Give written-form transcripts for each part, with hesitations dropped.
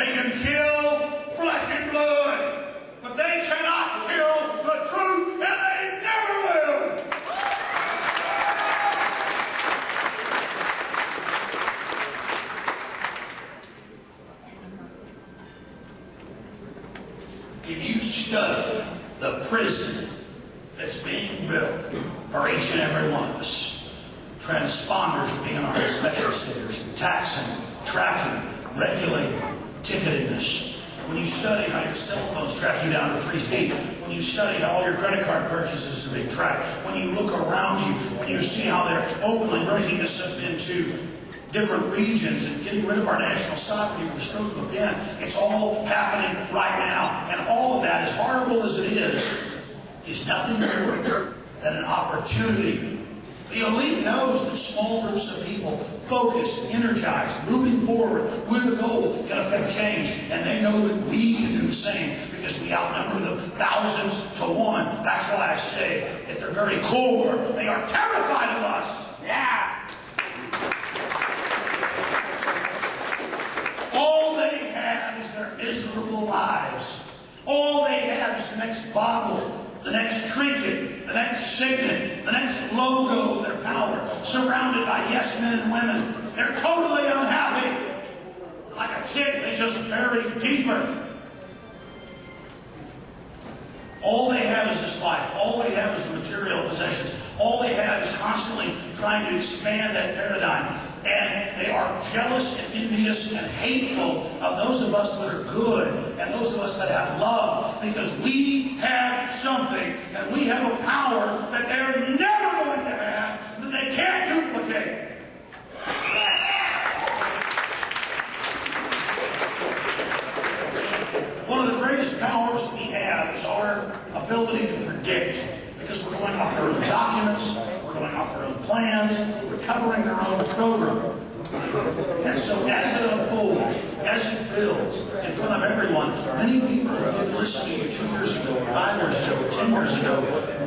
They can kill flesh and blood, but they cannot kill the truth, and they never will. If you study the prison that's being built for each and every one of us, transponders being our inspection stickers, taxing, tracking, regulating, ticketing us. When you study how your cell phones track you down to 3 feet, when you study how all your credit card purchases are being tracked, when you look around you, when you see how they're openly breaking us up into different regions and getting rid of our national sovereignty with the stroke of a pen, it's all happening right now. And all of that, as horrible as it is nothing more than an opportunity. The elite knows that small groups of people, focused, energized, moving forward with a goal, can affect change. And they know that we can do the same because we outnumber them thousands to one. That's why I say, at their very core, they are terrified of us. Yeah. All they have is their miserable lives. All they have is the next bauble, the next trinket, the next signet, the next logo of their power, surrounded by yes men and women. They're totally unhappy. Like a tick, they just bury deeper. All they have is this life. All they have is the material possessions. All they have is constantly trying to expand that paradigm. And they are jealous and envious and hateful of those of us that are good and those of us that have love, because we have something and we have a power that they're never going to have, that they can't duplicate. One of the greatest powers we have is our ability to predict, because we're going off their own documents, we're going off their own plans, we're covering their own program. And so as it unfolds, as it builds in front of everyone, many people who didn't listen to you 2 years ago, 5 years ago, 10 years ago,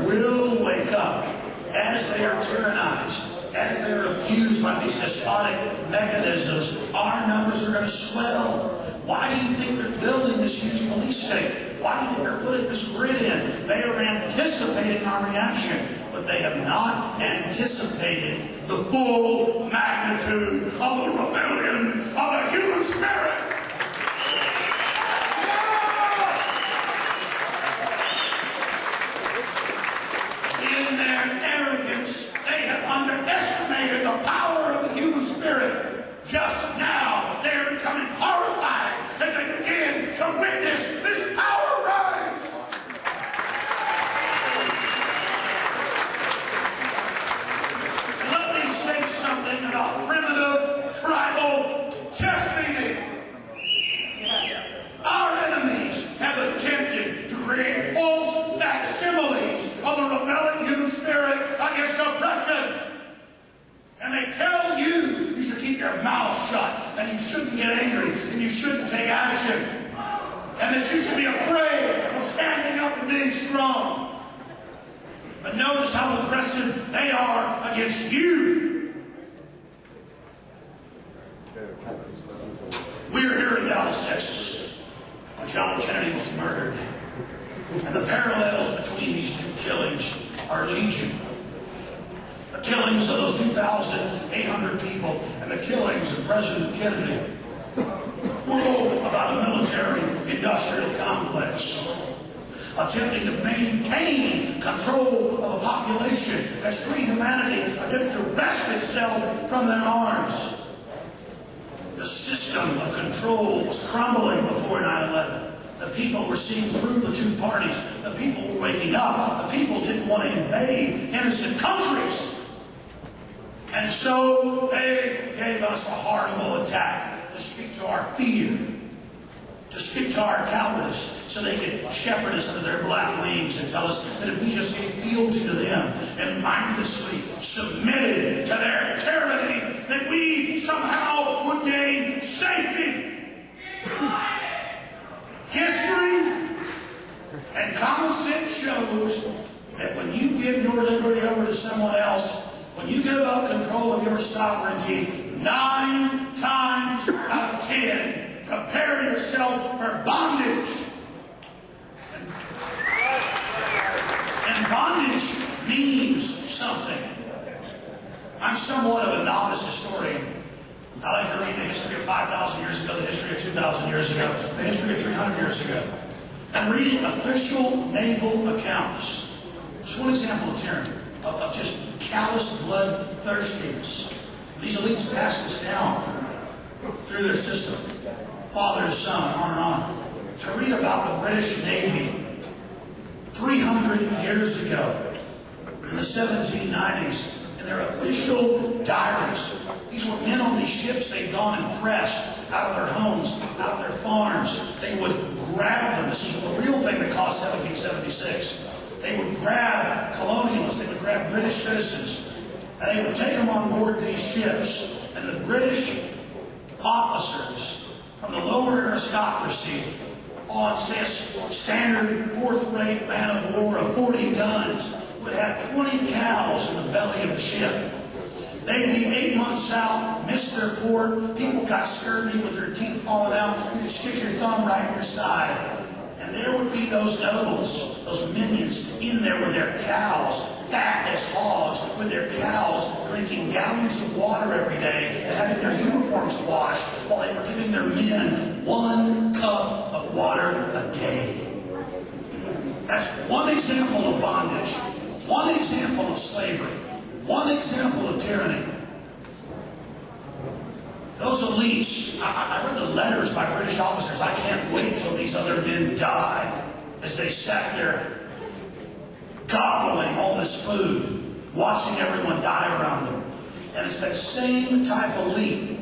will wake up as they are tyrannized, as they are abused by these despotic mechanisms. Our numbers are going to swell. Why do you think they're building this huge police state? Why do you think they're putting this grid in? They are anticipating our reaction, but they have not anticipated the full magnitude of the rebellion of the human spirit. In their arrogance, they have underestimated the power of the human spirit. Just now, they are becoming horrified as they begin to witness this power rise. Let me say something about primitive tribal chess beating. Our enemies have attempted to create false facsimiles of the rebelling human spirit against oppression. And they tell you you should keep your mouth shut, and you shouldn't get angry, and you shouldn't take action, and that you should be afraid of standing up and being strong. But notice how aggressive they are against you. We're here in Dallas, Texas, when John Kennedy was murdered, and the parallels between these two killings are legion. The killings of those 2,800 people and the killings of President Kennedy were both about a military-industrial complex, attempting to maintain control of the population as free humanity attempted to wrest itself from their arms. The system of control was crumbling before 9/11. The people were seeing through the two parties. The people were waking up. The people didn't want to invade innocent countries. And so they gave us a horrible attack to speak to our fear, to speak to our cowardice, so they could shepherd us under their black wings and tell us that if we just gave fealty to them and mindlessly submitted to their tyranny, that we somehow would gain safety. History and common sense shows that when you give your liberty over to someone else, when you give up control of your sovereignty, 9 times out of 10, prepare yourself for bondage. And bondage means something. I'm somewhat of a novice historian. I like to read the history of 5,000 years ago, the history of 2,000 years ago, the history of 300 years ago. I'm reading official naval accounts. Just one example of tyranny, of just callous bloodthirstiness. These elites pass this down through their system, father to son, on and on. To read about the British Navy 300 years ago, in the 1790s, in their official diaries. These were men on these ships. They'd gone and pressed out of their homes, out of their farms. They would grab them. This is the real thing that caused 1776. They would grab colonialists. They would grab British citizens. And they would take them on board these ships. And the British officers from the lower aristocracy on, say, a standard fourth-rate man of war of 40 guns would have 20 cows in the belly of the ship. They'd be 8 months out, miss their port, people got scurvy with their teeth falling out, you could stick your thumb right in your side. And there would be those nobles, those minions, in there with their cows, fat as hogs, with their cows, drinking gallons of water every day and having their uniforms washed while they were giving their men 1 cup of water a day. That's one example of bondage, one example of slavery, one example of tyranny. Those elites, I read the letters by British officers. I can't wait till these other men die, as they sat there gobbling all this food, watching everyone die around them. And it's that same type of elite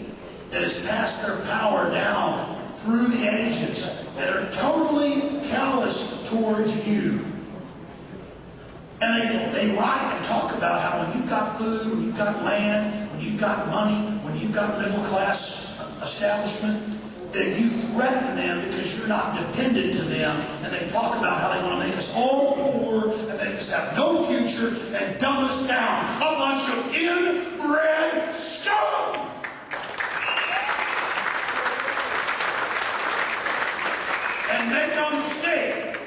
that has passed their power down through the ages that are totally callous towards you. And they write and talk about how when you've got food, when you've got land, when you've got money, when you've got middle class establishment, that you threaten them because you're not dependent to them. And they talk about how they want to make us all poor and make us have no future and dumb us down. A bunch of inbred scum! And make no mistake,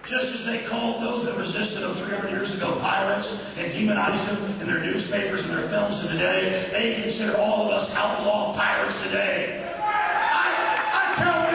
just as they called those that resisted them 300 years ago pirates and demonized them in their newspapers and their films of today, they consider all of us outlaw pirates today. I tell